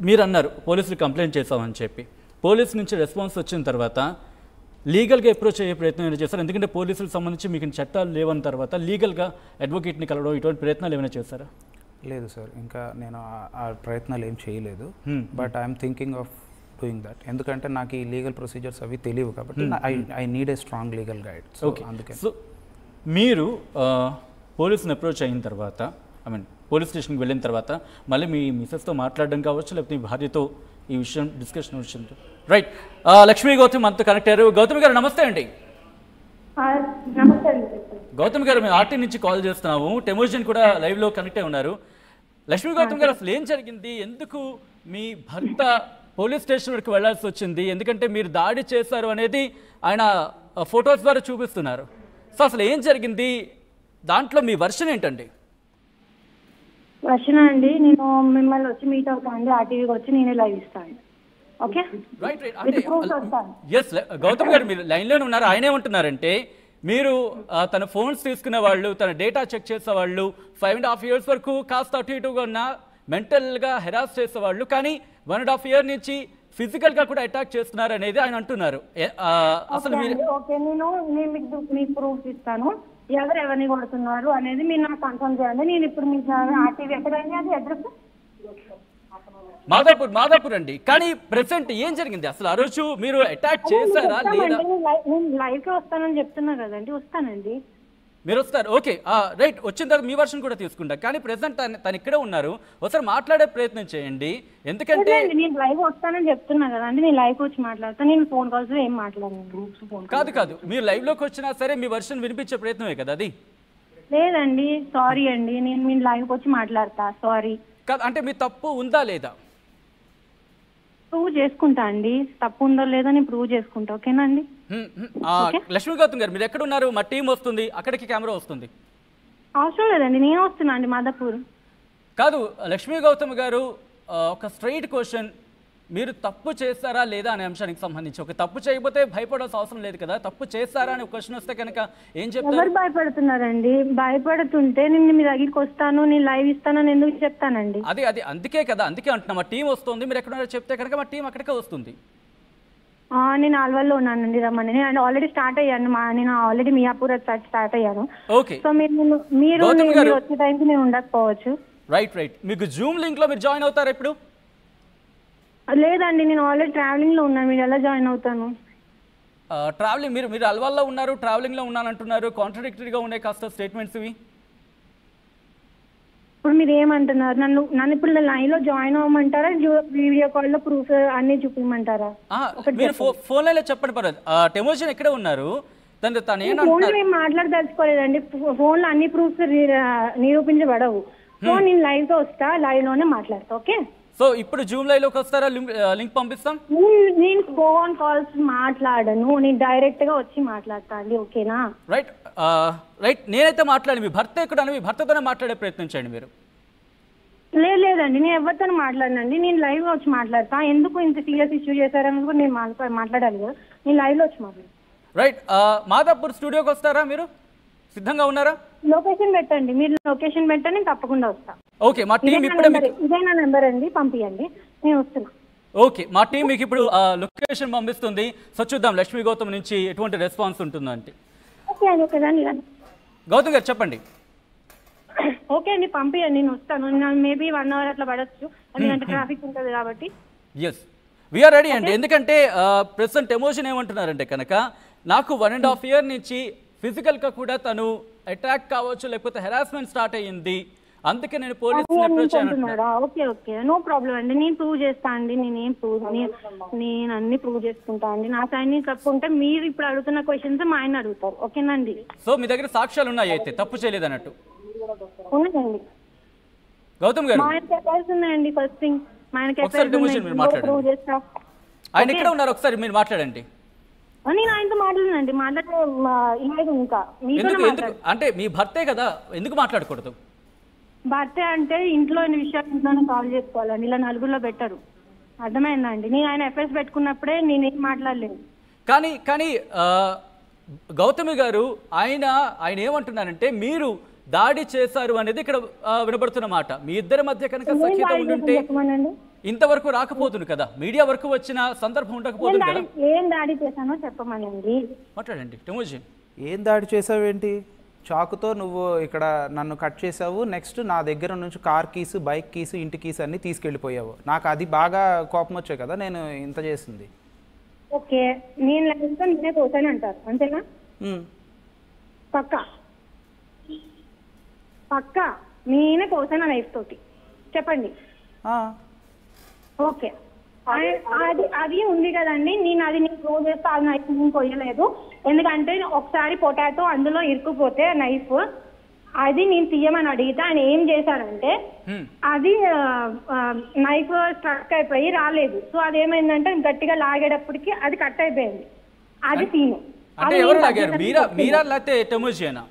మీరు అన్నారు పోలీసులు కంప్లైంట్ చేసామని చెప్పి, పోలీసు నుంచి రెస్పాన్స్ వచ్చిన తర్వాత లీగల్గా అప్రోచ్ అయ్యే ప్రయత్నం ఏమైనా చేశారు? ఎందుకంటే పోలీసులకు సంబంధించి మీకు చట్టాలు లేవన్న తర్వాత లీగల్గా అడ్వకేట్ని కలవడం ఇటువంటి ప్రయత్నాలు ఏమైనా చేశారా? లేదు సార్, ఇంకా నేను ఆ ప్రయత్నాలు ఏం చేయలేదు. But I'm thinking of doing that. ఎందుకంటే నాకు ఈ లీగల్ ప్రొసీజర్స్ అవి తెలియవు కాబట్టి I need a strong legal guide. Okay, అందుకే సో మీరు పోలీసుని అప్రోచ్ అయిన తర్వాత, పోలీస్ స్టేషన్కి వెళ్ళిన తర్వాత మళ్ళీ మీ మిసెస్తో మాట్లాడడం కావచ్చు, లేకపోతే మీ భార్యతో ఈ విషయం డిస్కషన్ వచ్చింది. రైట్, లక్ష్మీ గౌతమ్ మనతో కనెక్ట్ అయ్యారు. గౌతమ్ గారు నమస్తే అండి. గౌతమ్ గారు మేము ఆర్టీ నుంచి కాల్ చేస్తున్నాము. టెమోజన్ కూడా లైవ్లో కనెక్ట్ అయి ఉన్నారు. లక్ష్మీ గౌతమ్ గారు, అసలు ఏం జరిగింది? ఎందుకు మీ భర్త పోలీస్ స్టేషన్ వరకు వెళ్లాల్సి వచ్చింది? ఎందుకంటే మీరు దాడి చేశారు అనేది ఆయన ఫొటోస్ ద్వారా చూపిస్తున్నారు. సో అసలు ఏం జరిగింది? దాంట్లో మీ వర్షన్ ఏంటండి? వర్షన్ అండి, నేను మిమ్మల్ని వచ్చి మీట్ అవుతాను అండి, ఆర్టీవీకి వచ్చి నేనే లైవ్ ఇస్తాను. Okay, right right. అంటే ఎస్ గౌతమ్ గారు మీరు లైన్లోనే ఉన్నారు. ఆయన ఏమంటున్నారంటే మీరు తన ఫోన్స్ తీసుకునే వాళ్ళు, తన డేటా చెక్ చేసే వాళ్ళు, 5.5 years వరకు కాస్త అటు ఇటుగా ఉన్న మెంటల్గా హెరాస్ చేసేవాళ్ళు, కానీ 1.5 year నుంచి ఫిజికల్గా కూడా అటాక్ చేస్తున్నారు అనేది ఆయన అంటున్నారు. అసలు ఓకే, నేను మీకు ప్రూఫ్ ఇస్తాను ఎవరిని కొడుతున్నారు అనేది మీరు నాకు కన్ఫర్మ్ చేయండి. నేను ఇప్పుడు మీకు ఆర్టీవీ ఎక్కడైనా అది అడ్రస్ మాదాపూర్ అండి. కానీ ప్రెసెంట్ ఏం జరిగింది అసలు? ఆ రోజు మీరు అటాక్ చేశారా లేదా? నేను లైవ్ కి వస్తానని చెప్తున్నా కదండి, వస్తానండి. మీరు వస్తారు, ఓకే రైట్. వచ్చిన తర్వాత మీ వర్షన్ కూడా తీసుకుంటా. కానీ ప్రెసెంట్ తను ఇక్కడే ఉన్నారు, ఒకసారి మాట్లాడే ప్రయత్నం చేయండి. ఎందుకంటే నేను లైవ్ వస్తానని చెప్తున్నా కదండి, నేను లైవ్ వచ్చి మాట్లాడతాను. నేను ఫోన్ కాల్స్ ఏం మాట్లాడాను. కాదు, మీరు లైవ్ లోకి వచ్చినా సరే మీ వర్షన్ వినిపించే ప్రయత్నమే కదా అది. లేదండి, సారీ అండి, నేను మీ లైవ్ వచ్చి మాట్లాడతా. సారీ కాదు, అంటే మీ తప్పు ఉందా లేదా? ప్రూవ్ చేసుకుంటా అండి, తప్పు ఉందో లేదో నేను ప్రూవ్ చేసుకుంటా. ఓకేనా అండి? లక్ష్మీ గౌతమ్ గారు మీరు ఎక్కడ ఉన్నారు? మా టీం వస్తుంది, అక్కడికి కెమెరా వస్తుంది. అవసరం లేదండి, నేను వస్తున్నా అండి మాదాపూర్. కాదు లక్ష్మీ గౌతమ్ గారు, ఒక స్ట్రైట్ క్వశ్చన్, మీరు తప్పు చేస్తారా లేదా అనే అంశానికి సంబంధించి. ఒక తప్పు చేయకపోతే భయపడాల్సిన అవసరం లేదు కదా, తప్పు చేస్తారా అనే క్వశ్చన్ వస్తే కనుక ఏం చెప్తారు? ఎవరు భయపడుతున్నారండి? భయపడుతుంటే నేను మీ దగ్గరికి వస్తాను, నేను లైవ్ ఇస్తానని ఎందుకు చెప్తానండి? అది అందుకే కదా, అందుకే అంటున్నా మా టీం వస్తుంది, మీరు ఎక్కడున్నారో చెప్తే కనుక మా టీం అక్కడికే వస్తుంది. నేను ఆల్వాల్లో ఉన్నానండి, రమ్మని. నేను ఆల్రెడీ స్టార్ట్ అయ్యాను, నేను ఆల్రెడీ మియాపూర్ స్టార్ట్ అయ్యాను. ఓకే, సో మీరు వచ్చే టైంకి నేను ఉండకపోవచ్చు. రైట్. మీకు జూమ్ లింక్ లో మీరు జాయిన్ అవుతారా ఇప్పుడు? లేదండి, నేను ఆల్రెడీ ట్రావెలింగ్ లో ఉన్నాను, మీరు ఎలా జాయిన్ అవుతాను? ట్రావెలింగ్ మీరు అల్వాల్లో ఉన్నారు, ట్రావెలింగ్ లో ఉన్నాను అంటున్నారు. కాంట్రడిక్టరీగా ఉన్నాయి కాస్త స్టేట్మెంట్స్ ఇవి. ఇప్పుడు మీరు ఏమంటున్నారు? నన్ను ఇప్పుడు లైవ్ లో జాయిన్ అవ్వమంటారా, వీడియో కాల్ లో ప్రూఫ్ అన్ని చూపించమంటారా? మీరు ఫోన్ లైన్ లో చెప్పండి పర్లేదు. టెమోజన్ ఎక్కడే ఉన్నారు? ఫోన్ లో ఏం మాట్లాడదలుచుకోలేదండి, ఫోన్ లో అన్ని ప్రూఫ్స్ నిరూపించబడవు. సో నేను లైవ్ తో వస్తా, లైవ్ లోనే మాట్లాడతా. ఓకే, సో ఇప్పుడు జూమ్ లైవ్ లోకి వస్తారా? లింక్ పంపిస్తాం. నేను ఫోన్ కాల్స్ మాట్లాడను, నేను డైరెక్ట్ గా వచ్చి మాట్లాడతా అండి. ఓకేనా? రైట్. నేనైతే మాట్లాడి, మీ భర్త ఎక్కడ? మీ భర్తతోనే మాట్లాడే ప్రయత్నం చేయండి మీరు. లేదండి, నేను ఎవరితో మాట్లాడనండి, నేను లైవ్ వచ్చి మాట్లాడతా. ఎందుకు ఇంత సీరియస్ ఇష్యూ చేశారని కూడా నేను మాట్లాడాలి కదా, నేను లైవ్ లో వచ్చి మాట్లాడతా. రైట్, మాదాపూర్ స్టూడియోకి వస్తారా? మీరు సిద్ధంగా ఉన్నారా? లొకేషన్ పెట్టండి, మీరు లొకేషన్ పెట్టండి, నేను తప్పకుండా వస్తా. ఓకే, మా టీం ఇప్పుడే ఇదే నా నెంబర్ అండి, పంపించండి, నేను వస్తున్నా. ఓకే, మా టీం మీకు ఇప్పుడు లొకేషన్ పంపిస్తుంది. సో చూద్దాం లక్ష్మీ గౌతమ్ నుంచి ఎటువంటి రెస్పాన్స్ ఉంటుందంటే. ఓకే అండి, ఓకేదండి. గౌతమ్ గారు చెప్పండి. ఓకే అండి, పంపించండి, నేను వస్తాను. మేబీ 1 hour అట్లా పడచ్చు, ఎందుకంటే ట్రాఫిక్ ఉంటుంది కాబట్టి. ఎస్, వీఆర్ రెడీ అండి. ఎందుకంటే ప్రెసెంట్ ఎమోషన్ ఏమంటున్నారంటే కనుక, నాకు 1.5 year నుంచి ఫిజికల్గా కూడా తను అటాక్ కావచ్చు, లేకపోతే హెరాస్మెంట్ స్టార్ట్ అయ్యింది, అందుకే నేను పోలీసుని అప్రోచ్ అయ్యాను. ఓకే, నో ప్రాబ్లం అండి, నేను ప్రూవ్ చేస్తా అండి. నేను అన్ని ప్రూవ్ చేసుకుంటా అండి. నా సైడ్ నుంచి తప్పు ఉంటే మీరు ఇప్పుడు అడుగుతున్న క్వశ్చన్స్ మా ఆయన అడుగుతారు. ఓకేనండి? సో మీ దగ్గర సాక్ష్యాలు ఉన్నాయి అయితే తప్పు చేయలేదు అన్నట్టు? ఉన్నాయండి గౌతమ్ గారు. మా ఆయనకి ఎఫ్ఐఆర్స్ ఉన్నాయండి. ఫస్ట్ థింగ్ మా ఆయనకి ప్రూవ్ చేస్తా. ఆయన ఎక్కడ ఉన్నారు? ఒకసారి మీరు మాట్లాడండి. నేను ఆయనతో మాట్లాడనండి, మాట్లాడలేదు. ఇంకా అంటే మీ భర్తే కదా, ఎందుకు మాట్లాడకూడదు? భర్త అంటే ఇంట్లో విషయాలు ఇంట్లోనే సాల్వ్ చేసుకోవాలండి, ఇలా నలుగురిలో పెట్టరు. అర్థమైందండి? నేను ఆయన ఎఫ్ఐఆర్స్ పెట్టుకున్నప్పుడే నేనేం మాట్లాడలేదు. కానీ గౌతమి గారు ఆయన ఏమంటున్నారంటే, మీరు దాడి చేశారు అనేది ఇక్కడ వినబడుతున్న మాట. మీ ఇద్దరి మధ్య కనుక సఖ్యత ఉండుంటే చెప్పమనండి. ఇంతవరకు రాకపోతుంది కదా, మీడియా వరకు వచ్చిన సందర్భం ఉండకపోతుంది కదా. ఏం దాడి చేశానో చెప్పమనండి. మాట్లాడండి టెమోజిన్. ఏం దాడి చేసావేంటి? చాకుతో నువ్వు ఇక్కడ నన్ను కట్ చేసావు, నెక్స్ట్ నా దగ్గర నుంచి కార్ కీస్, బైక్ కీస్, ఇంటి కీస్ అన్నీ తీసుకెళ్ళిపోయావు. నాకు అది బాగా కోపం వచ్చాయి కదా నేను ఇంత చేసింది. ఓకే, నేను లైఫ్తో నేనే కోసాను అంటారు అంతేనా? పక్కా పక్కా నేనే కోసాను లైఫ్ తోటి చెప్పండి. ఓకే, అది ఉంది కదండి. నేను ప్రూవ్ చేస్తా, అది నైఫ్ నేను కొయ్యలేదు. ఎందుకంటే ఒకసారి పొటాటో అందులో ఇరుక్కుపోతే నైఫ్ అది నేను తీయమని అడిగితే ఆయన ఏం చేశారంటే అది నైఫ్ స్ట్రక్ అయిపోయి రాలేదు. సో అదేమైందంటే గట్టిగా లాగేటప్పటికి అది కట్ అయిపోయింది. అది తీను. అంటే ఎవరు లాగారు? మీరా లేకపోతే టెమోజినా?